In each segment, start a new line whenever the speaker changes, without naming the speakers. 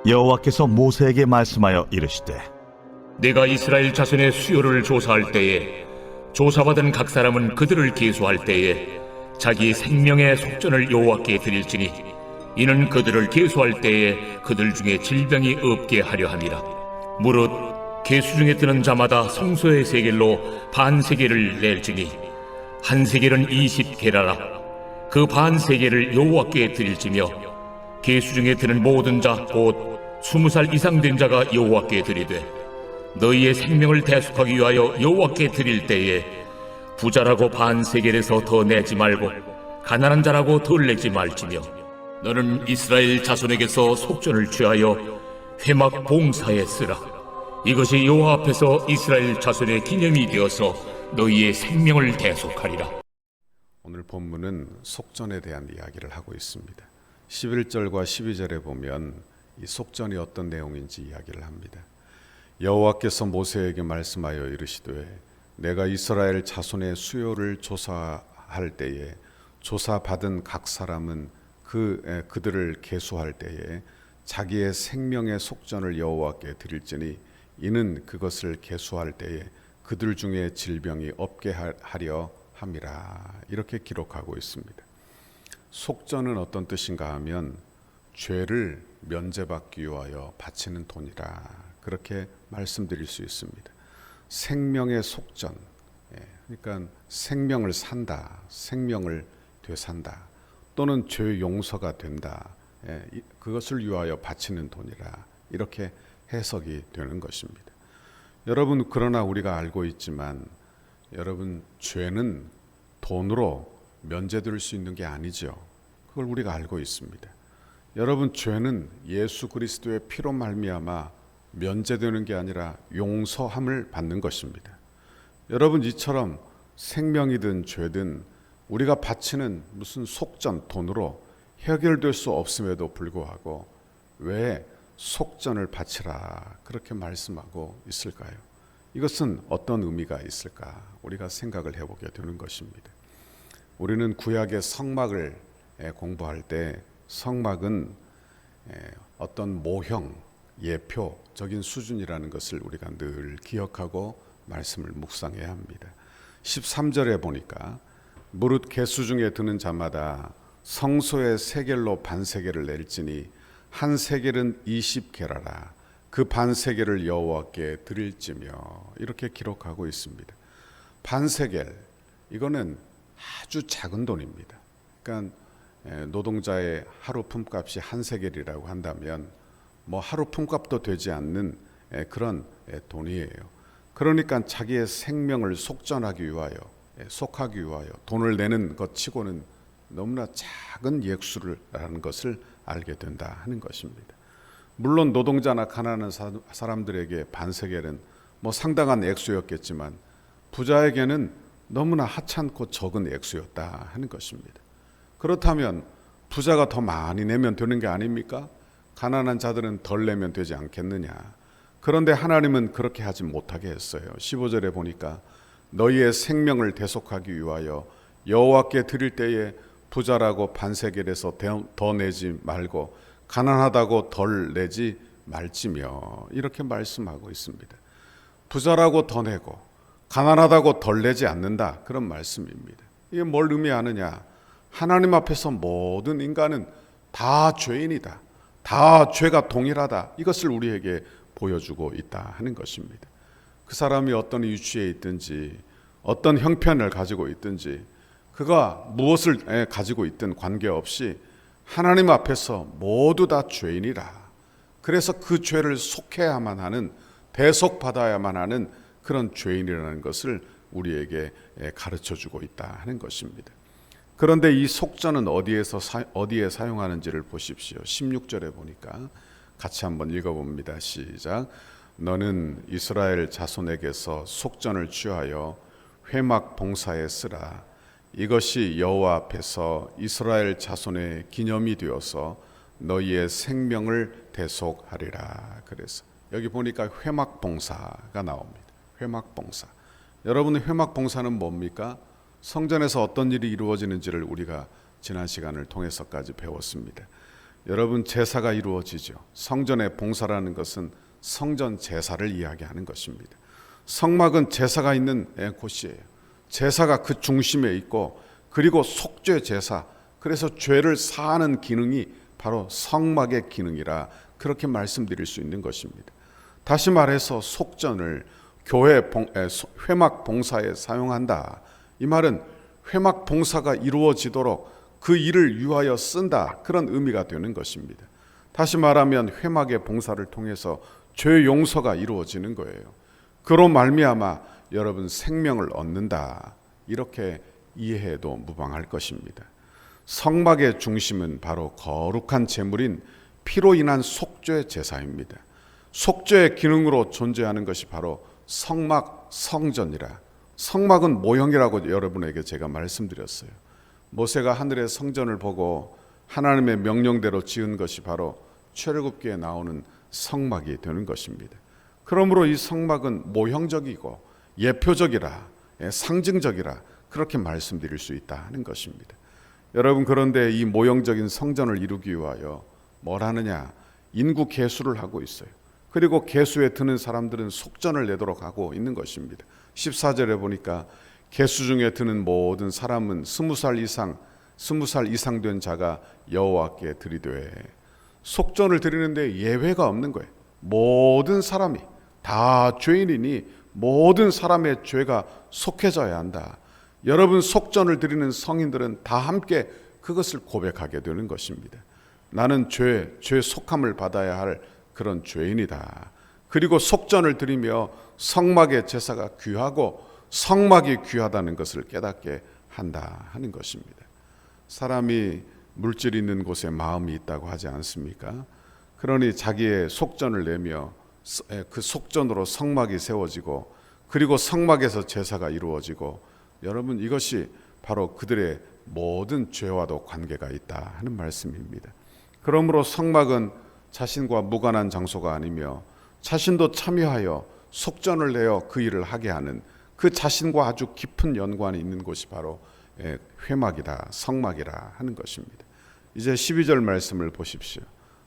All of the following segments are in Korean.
여호와께서 모세에게 말씀하여 이르시되
내가 이스라엘 자손의 수요를 조사할 때에 조사받은 각 사람은 그들을 계수할 때에 자기 생명의 속전을 여호와께 드릴지니 이는 그들을 계수할 때에 그들 중에 질병이 없게 하려 함이라. 무릇 계수 중에 드는 자마다 성소의 세겔로 반 세겔을 낼지니 한 세겔은 20게라라. 그 반 세겔을 여호와께 드릴지며 계수 중에 드는 모든 자 곧 20살 이상 된 자가 여호와께 드리되 너희의 생명을 대속하기 위하여 여호와께 드릴 때에 부자라고 반 세겔에서 더 내지 말고 가난한 자라고 덜 내지 말지며 너는 이스라엘 자손에게서 속전을 취하여 회막 봉사에 쓰라. 이것이 여호와 앞에서 이스라엘 자손의 기념이 되어서 너희의 생명을 대속하리라.
오늘 본문은 속전에 대한 이야기를 하고 있습니다. 11절과 12절에 보면 이 속전이 어떤 내용인지 이야기를 합니다. 여호와께서 모세에게 말씀하여 이르시되 내가 이스라엘 자손의 수요를 조사할 때에 조사받은 각 사람은 그들을 계수할 때에 자기의 생명의 속전을 여호와께 드릴지니 이는 그것을 계수할 때에 그들 중에 질병이 없게 하려 함이라. 이렇게 기록하고 있습니다. 속전은 어떤 뜻인가 하면 죄를 면제받기 위하여 바치는 돈이라, 그렇게 말씀드릴 수 있습니다. 생명의 속전, 그러니까 생명을 산다, 생명을 되산다, 또는 죄 용서가 된다, 그것을 위하여 바치는 돈이라, 이렇게 해석이 되는 것입니다. 여러분, 그러나 우리가 알고 있지만 여러분, 죄는 돈으로 면제될 수 있는 게 아니죠. 그걸 우리가 알고 있습니다. 여러분, 죄는 예수 그리스도의 피로 말미암아 면제되는 게 아니라 용서함을 받는 것입니다. 여러분, 이처럼 생명이든 죄든 우리가 바치는 무슨 속전, 돈으로 해결될 수 없음에도 불구하고 왜 속전을 바치라 그렇게 말씀하고 있을까요? 이것은 어떤 의미가 있을까? 우리가 생각을 해보게 되는 것입니다. 우리는 구약의 성막을 공부할 때 성막은 어떤 모형, 예표적인 수준이라는 것을 우리가 늘 기억하고 말씀을 묵상해야 합니다. 13절에 보니까 무릇 계수 중에 드는 자마다 성소의 세겔로 반 세겔을 낼지니 한 세겔은 20게라라. 그 반 세겔을 여호와께 드릴지며, 이렇게 기록하고 있습니다. 반 세겔, 이거는 아주 작은 돈입니다. 그러니까 노동자의 하루 품값이 한 세겔이라고 한다면 뭐 하루 품값도 되지 않는 그런 돈이에요. 그러니까 자기의 생명을 속전하기 위하여, 속하기 위하여 돈을 내는 것 치고는 너무나 작은 액수라는 것을 알게 된다 하는 것입니다. 물론 노동자나 가난한 사람들에게 반세겔은 뭐 상당한 액수였겠지만 부자에게는 너무나 하찮고 적은 액수였다 하는 것입니다. 그렇다면 부자가 더 많이 내면 되는 게 아닙니까? 가난한 자들은 덜 내면 되지 않겠느냐. 그런데 하나님은 그렇게 하지 못하게 했어요. 15절에 보니까 너희의 생명을 대속하기 위하여 여호와께 드릴 때에 부자라고 반세겔에서 더 내지 말고 가난하다고 덜 내지 말지며, 이렇게 말씀하고 있습니다. 부자라고 더 내고 가난하다고 덜 내지 않는다, 그런 말씀입니다. 이게 뭘 의미하느냐? 하나님 앞에서 모든 인간은 다 죄인이다, 다 죄가 동일하다, 이것을 우리에게 보여주고 있다 하는 것입니다. 그 사람이 어떤 위치에 있든지 어떤 형편을 가지고 있든지 그가 무엇을 가지고 있든 관계없이 하나님 앞에서 모두 다 죄인이라. 그래서 그 죄를 속해야만 하는, 대속받아야만 하는 그런 죄인이라는 것을 우리에게 가르쳐주고 있다 하는 것입니다. 그런데 이 속전은 어디에 사용하는지를 보십시오. 16절에 보니까 같이 한번 읽어봅니다. 시작. 너는 이스라엘 자손에게서 속전을 취하여 회막 봉사에 쓰라. 이것이 여호와 앞에서 이스라엘 자손의 기념이 되어서 너희의 생명을 대속하리라. 그래서 여기 보니까 회막 봉사가 나옵니다. 회막 봉사. 여러분의 회막 봉사는 뭡니까? 성전에서 어떤 일이 이루어지는지를 우리가 지난 시간을 통해서까지 배웠습니다. 여러분, 제사가 이루어지죠. 성전의 봉사라는 것은 성전 제사를 이야기하는 것입니다. 성막은 제사가 있는 곳이에요. 제사가 그 중심에 있고, 그리고 속죄 제사, 그래서 죄를 사하는 기능이 바로 성막의 기능이라 그렇게 말씀드릴 수 있는 것입니다. 다시 말해서 속전을 교회 회막 봉사에 사용한다. 이 말은 회막 봉사가 이루어지도록 그 일을 위하여 쓴다, 그런 의미가 되는 것입니다. 다시 말하면 회막의 봉사를 통해서 죄 용서가 이루어지는 거예요. 그로 말미암아 여러분 생명을 얻는다, 이렇게 이해해도 무방할 것입니다. 성막의 중심은 바로 거룩한 제물인 피로 인한 속죄 제사입니다. 속죄의 기능으로 존재하는 것이 바로 성막, 성전이라. 성막은 모형이라고 여러분에게 제가 말씀드렸어요. 모세가 하늘의 성전을 보고 하나님의 명령대로 지은 것이 바로 출애굽기에 나오는 성막이 되는 것입니다. 그러므로 이 성막은 모형적이고 예표적이라, 상징적이라 그렇게 말씀드릴 수 있다 하는 것입니다. 여러분, 그런데 이 모형적인 성전을 이루기 위하여 뭘 하느냐? 인구 계수를 하고 있어요. 그리고 계수에 드는 사람들은 속전을 내도록 하고 있는 것입니다. 14절에 보니까 계수 중에 드는 모든 사람은 20살 이상 된 자가 여호와께 드리되, 속전을 드리는데 예외가 없는 거예요. 모든 사람이 다 죄인이니 모든 사람의 죄가 속해져야 한다. 여러분, 속전을 드리는 성인들은 다 함께 그것을 고백하게 되는 것입니다. 나는 죄 속함을 받아야 할 그런 죄인이다. 그리고 속전을 드리며 성막의 제사가 귀하고 성막이 귀하다는 것을 깨닫게 한다 하는 것입니다. 사람이 물질 있는 곳에 마음이 있다고 하지 않습니까? 그러니 자기의 속전을 내며 그 속전으로 성막이 세워지고, 그리고 성막에서 제사가 이루어지고, 여러분, 이것이 바로 그들의 모든 죄와도 관계가 있다 하는 말씀입니다. 그러므로 성막은 자신과 무관한 장소가 아니며 자신도 참여하여 속전을 내어 그 일을 하게 하는, 그 자신과 아주 깊은 연관이 있는 곳이 바로 회막이다, 성막이라 하는 것입니다. 이제 12절 말씀을 보십시오.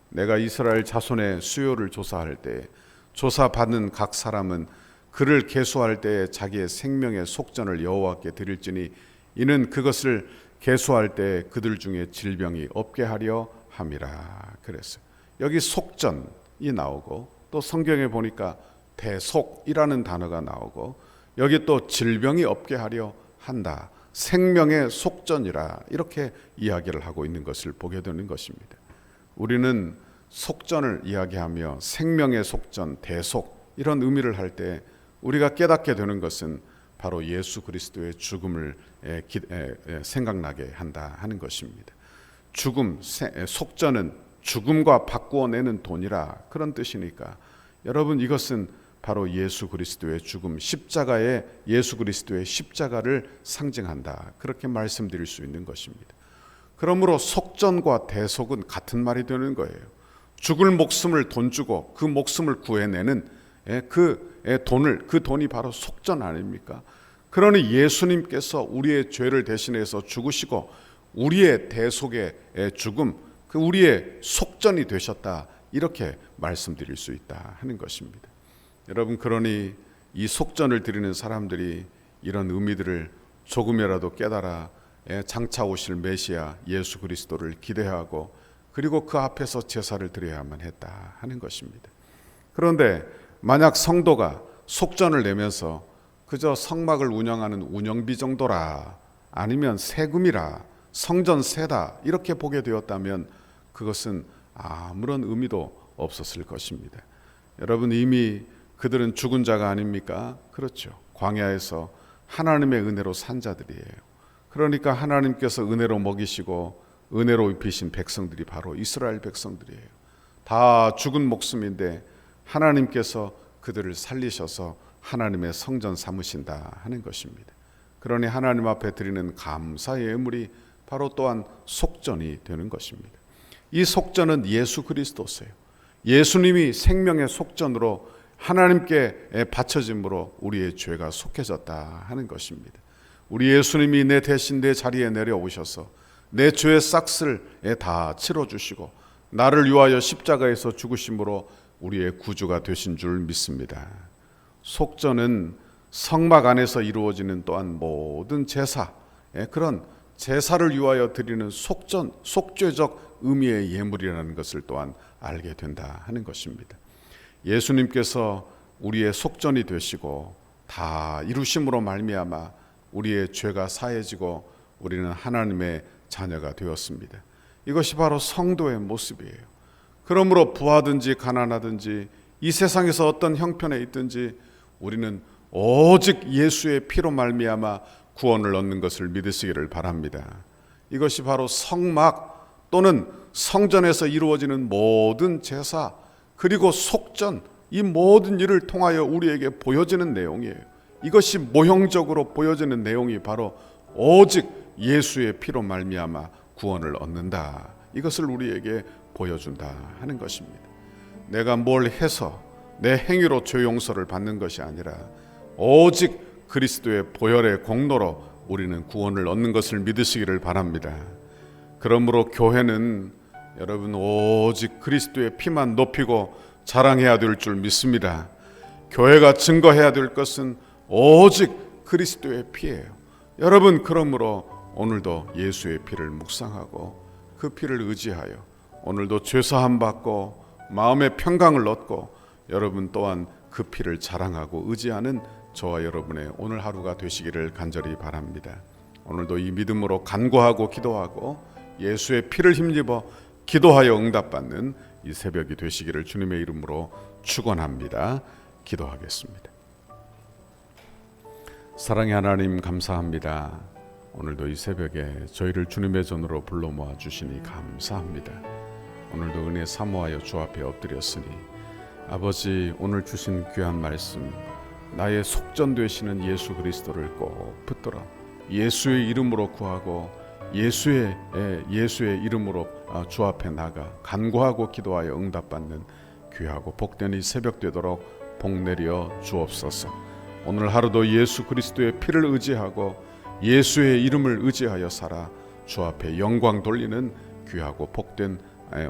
내가 이스라엘 자손의 수요를 조사할 때 조사받는 각 사람은 그를 계수할 때에 자기의 생명의 속전을 여호와께 드릴지니 이는 그것을 계수할 때 그들 중에 질병이 없게 하려 함이라. 그랬어요. 여기 속전이 나오고, 또 성경에 보니까 대속이라는 단어가 나오고, 여기 또 질병이 없게 하려 한다, 생명의 속전이라, 이렇게 이야기를 하고 있는 것을 보게 되는 것입니다. 우리는 속전을 이야기하며 생명의 속전, 대속, 이런 의미를 할 때 우리가 깨닫게 되는 것은 바로 예수 그리스도의 죽음을 생각나게 한다 하는 것입니다. 죽음, 속전은 죽음과 바꾸어내는 돈이라, 그런 뜻이니까 여러분, 이것은 바로 예수 그리스도의 죽음, 십자가의 예수 그리스도의 십자가를 상징한다, 그렇게 말씀드릴 수 있는 것입니다. 그러므로 속전과 대속은 같은 말이 되는 거예요. 죽을 목숨을 돈 주고 그 목숨을 구해내는 그 돈이 바로 속전 아닙니까? 그러니 예수님께서 우리의 죄를 대신해서 죽으시고 우리의 대속의 죽음, 그 우리의 속전이 되셨다, 이렇게 말씀드릴 수 있다 하는 것입니다. 여러분, 그러니 이 속전을 드리는 사람들이 이런 의미들을 조금이라도 깨달아 장차 오실 메시아 예수 그리스도를 기대하고, 그리고 그 앞에서 제사를 드려야만 했다 하는 것입니다. 그런데 만약 성도가 속전을 내면서 그저 성막을 운영하는 운영비 정도라, 아니면 세금이라, 성전세다, 이렇게 보게 되었다면 그것은 아무런 의미도 없었을 것입니다. 여러분, 이미 그들은 죽은 자가 아닙니까? 그렇죠. 광야에서 하나님의 은혜로 산 자들이에요. 그러니까 하나님께서 은혜로 먹이시고 은혜로 입히신 백성들이 바로 이스라엘 백성들이에요. 다 죽은 목숨인데 하나님께서 그들을 살리셔서 하나님의 성전 삼으신다 하는 것입니다. 그러니 하나님 앞에 드리는 감사의 예물이 바로 또한 속전이 되는 것입니다. 이 속전은 예수 그리스도세요. 예수님이 생명의 속전으로 하나님께 바쳐짐으로 우리의 죄가 속해졌다 하는 것입니다. 우리 예수님이 내 대신 내 자리에 내려오셔서 내 죄의 싹을 다 치러주시고 나를 위하여 십자가에서 죽으심으로 우리의 구주가 되신 줄 믿습니다. 속전은 성막 안에서 이루어지는 또한 모든 제사, 그런 제사를 위하여 드리는 속전, 속죄적 의미의 예물이라는 것을 또한 알게 된다 하는 것입니다. 예수님께서 우리의 속전이 되시고 다 이루심으로 말미암아 우리의 죄가 사해지고 우리는 하나님의 자녀가 되었습니다. 이것이 바로 성도의 모습이에요. 그러므로 부하든지 가난하든지 이 세상에서 어떤 형편에 있든지 우리는 오직 예수의 피로 말미암아 구원을 얻는 것을 믿으시기를 바랍니다. 이것이 바로 성막 또는 성전에서 이루어지는 모든 제사 그리고 속전, 이 모든 일을 통하여 우리에게 보여지는 내용이에요. 이것이 모형적으로 보여지는 내용이 바로 오직 예수의 피로 말미암아 구원을 얻는다, 이것을 우리에게 보여준다 하는 것입니다. 내가 뭘 해서 내 행위로 죄 용서를 받는 것이 아니라 오직 그리스도의 보혈의 공로로 우리는 구원을 얻는 것을 믿으시기를 바랍니다. 그러므로 교회는 여러분 오직 그리스도의 피만 높이고 자랑해야 될 줄 믿습니다. 교회가 증거해야 될 것은 오직 그리스도의 피예요. 여러분, 그러므로 오늘도 예수의 피를 묵상하고 그 피를 의지하여 오늘도 죄사함 받고 마음의 평강을 얻고 여러분 또한 그 피를 자랑하고 의지하는 저와 여러분의 오늘 하루가 되시기를 간절히 바랍니다. 오늘도 이 믿음으로 간구하고 기도하고 예수의 피를 힘입어 기도하여 응답받는 이 새벽이 되시기를 주님의 이름으로 축원합니다. 기도하겠습니다. 사랑의 하나님, 감사합니다. 오늘도 이 새벽에 저희를 주님의 전으로 불러 모아 주시니 감사합니다. 오늘도 은혜 사모하여 주 앞에 엎드렸으니 아버지, 오늘 주신 귀한 말씀, 나의 속전 되시는 예수 그리스도를 꼭 붙들어 예수의 이름으로 구하고 예수의 이름으로 주 앞에 나가 간구하고 기도하여 응답받는 귀하고 복된 이 새벽 되도록 복 내려 주옵소서. 오늘 하루도 예수 그리스도의 피를 의지하고 예수의 이름을 의지하여 살아 주 앞에 영광 돌리는 귀하고 복된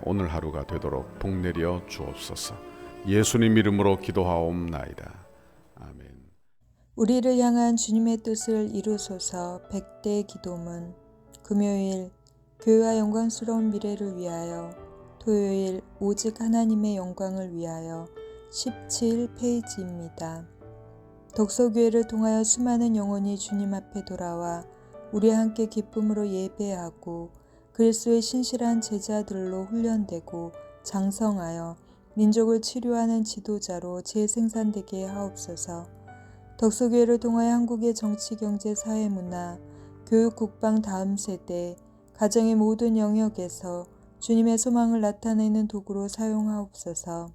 오늘 하루가 되도록 복 내려 주옵소서. 예수님 이름으로 기도하옵나이다. 아멘.
우리를 향한 주님의 뜻을 이루소서. 100대 기도문. 금요일 교회와 영광스러운 미래를 위하여, 토요일 오직 하나님의 영광을 위하여 17페이지입니다. 독서교회를 통하여 수많은 영혼이 주님 앞에 돌아와 우리와 함께 기쁨으로 예배하고 그리스도의 신실한 제자들로 훈련되고 장성하여 민족을 치료하는 지도자로 재생산되게 하옵소서. 덕소교회를 통하여 한국의 정치, 경제, 사회, 문화, 교육, 국방 다음 세대, 가정의 모든 영역에서 주님의 소망을 나타내는 도구로 사용하옵소서.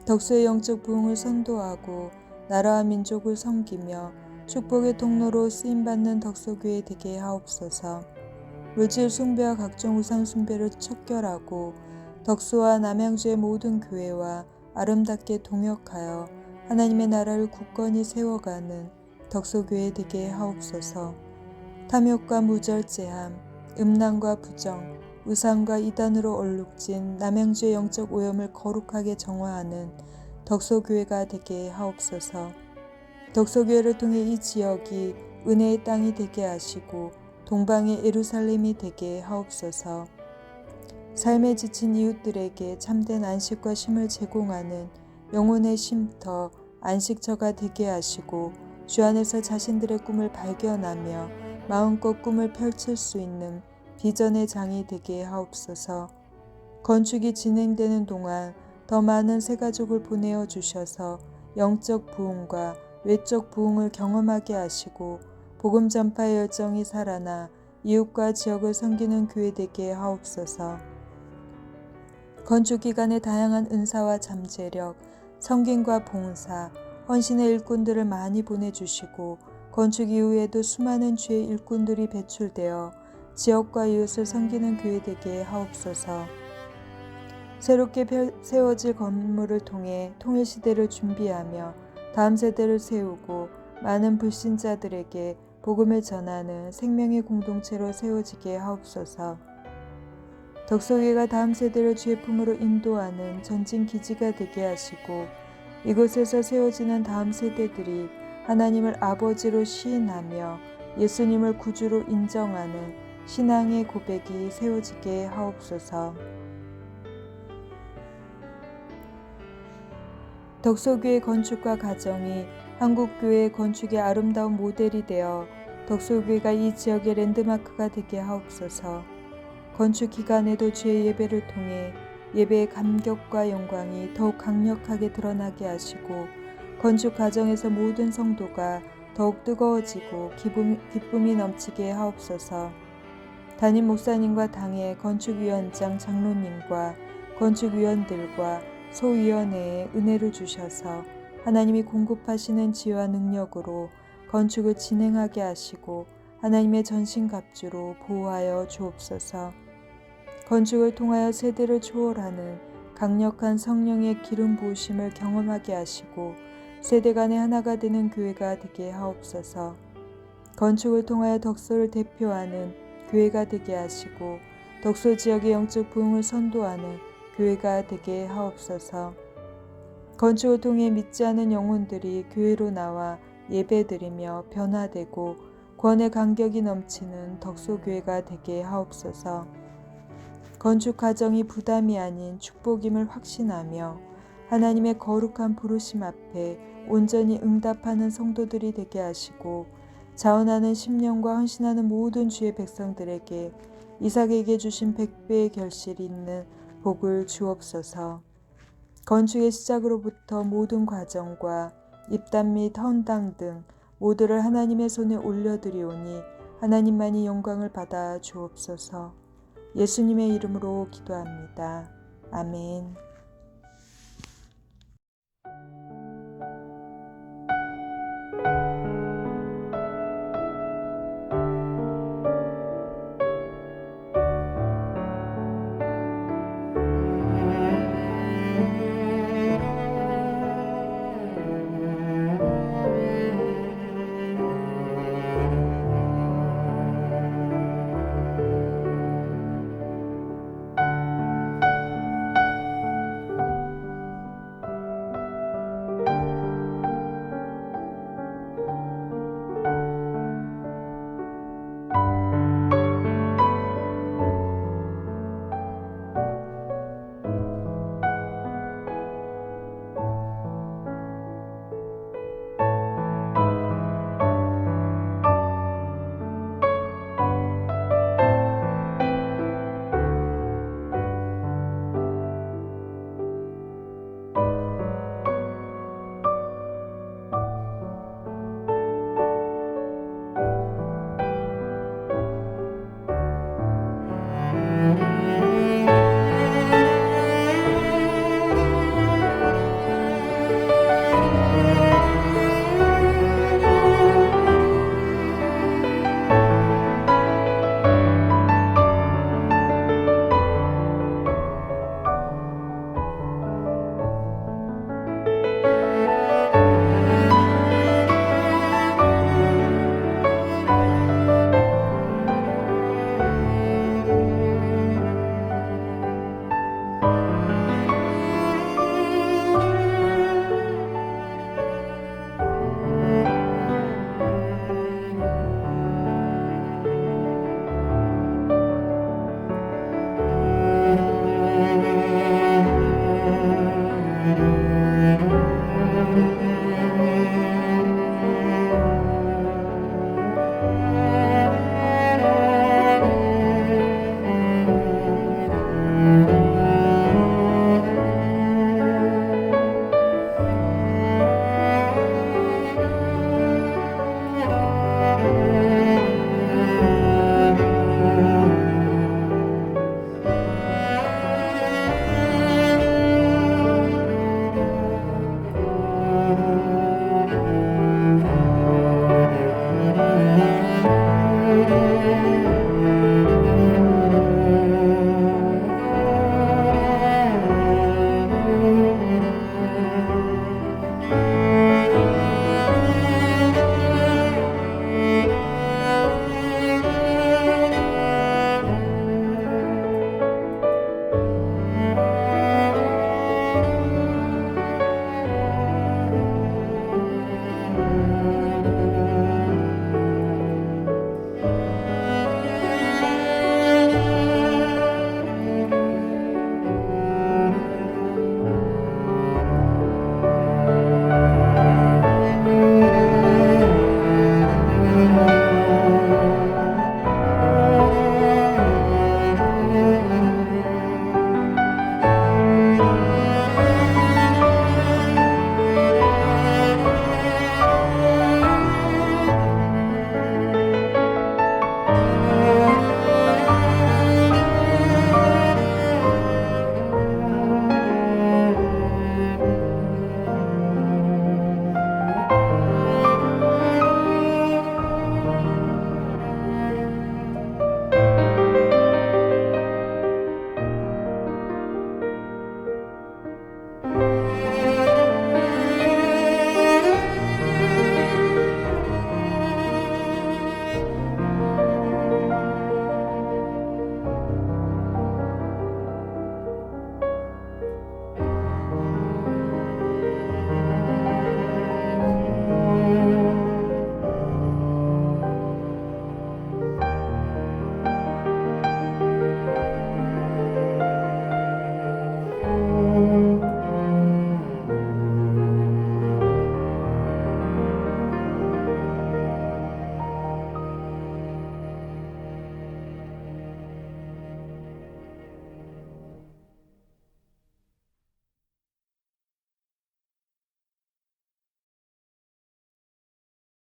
덕소의 영적 부흥을 선도하고 나라와 민족을 섬기며 축복의 통로로 쓰임받는 덕소교회 되게 하옵소서. 물질 숭배와 각종 우상 숭배를 척결하고 덕소와 남양주의 모든 교회와 아름답게 동역하여 하나님의 나라를 굳건히 세워가는 덕소교회 되게 하옵소서. 탐욕과 무절제함, 음란과 부정, 우상과 이단으로 얼룩진 남양주의 영적 오염을 거룩하게 정화하는 덕소교회가 되게 하옵소서. 덕소교회를 통해 이 지역이 은혜의 땅이 되게 하시고 동방의 예루살렘이 되게 하옵소서. 삶에 지친 이웃들에게 참된 안식과 쉼을 제공하는 영혼의 쉼터, 안식처가 되게 하시고 주 안에서 자신들의 꿈을 발견하며 마음껏 꿈을 펼칠 수 있는 비전의 장이 되게 하옵소서. 건축이 진행되는 동안 더 많은 새가족을 보내어 주셔서 영적 부흥과 외적 부흥을 경험하게 하시고 복음 전파의 열정이 살아나 이웃과 지역을 섬기는 교회 되게 하옵소서. 건축 기간의 다양한 은사와 잠재력, 섬김과 봉사, 헌신의 일꾼들을 많이 보내주시고 건축 이후에도 수많은 주의 일꾼들이 배출되어 지역과 이웃을 섬기는 교회 되게 하옵소서. 새롭게 세워질 건물을 통해 통일시대를 준비하며 다음 세대를 세우고 많은 불신자들에게 복음을 전하는 생명의 공동체로 세워지게 하옵소서. 덕소교회가 다음 세대를 주의 품으로 인도하는 전진 기지가 되게 하시고 이곳에서 세워지는 다음 세대들이 하나님을 아버지로 시인하며 예수님을 구주로 인정하는 신앙의 고백이 세워지게 하옵소서. 덕소교회 건축과 가정이 한국교회 건축의 아름다운 모델이 되어 덕소교회가 이 지역의 랜드마크가 되게 하옵소서. 건축 기간에도 주의 예배를 통해 예배의 감격과 영광이 더욱 강력하게 드러나게 하시고 건축 과정에서 모든 성도가 더욱 뜨거워지고 기쁨이 넘치게 하옵소서. 담임 목사님과 당의 건축위원장 장로님과 건축위원들과 소위원회에 은혜를 주셔서 하나님이 공급하시는 지혜와 능력으로 건축을 진행하게 하시고 하나님의 전신갑주로 보호하여 주옵소서. 건축을 통하여 세대를 초월하는 강력한 성령의 기름 부으심을 경험하게 하시고 세대 간의 하나가 되는 교회가 되게 하옵소서. 건축을 통하여 덕소를 대표하는 교회가 되게 하시고 덕소 지역의 영적 부흥을 선도하는 교회가 되게 하옵소서. 건축을 통해 믿지 않은 영혼들이 교회로 나와 예배드리며 변화되고 구원의 감격이 넘치는 덕소교회가 되게 하옵소서. 건축 과정이 부담이 아닌 축복임을 확신하며 하나님의 거룩한 부르심 앞에 온전히 응답하는 성도들이 되게 하시고 자원하는 심령과 헌신하는 모든 주의 백성들에게 이삭에게 주신 100배의 결실이 있는 복을 주옵소서. 건축의 시작으로부터 모든 과정과 입담 및 헌당 등 모두를 하나님의 손에 올려드리오니 하나님만이 영광을 받아 주옵소서. 예수님의 이름으로 기도합니다. 아멘.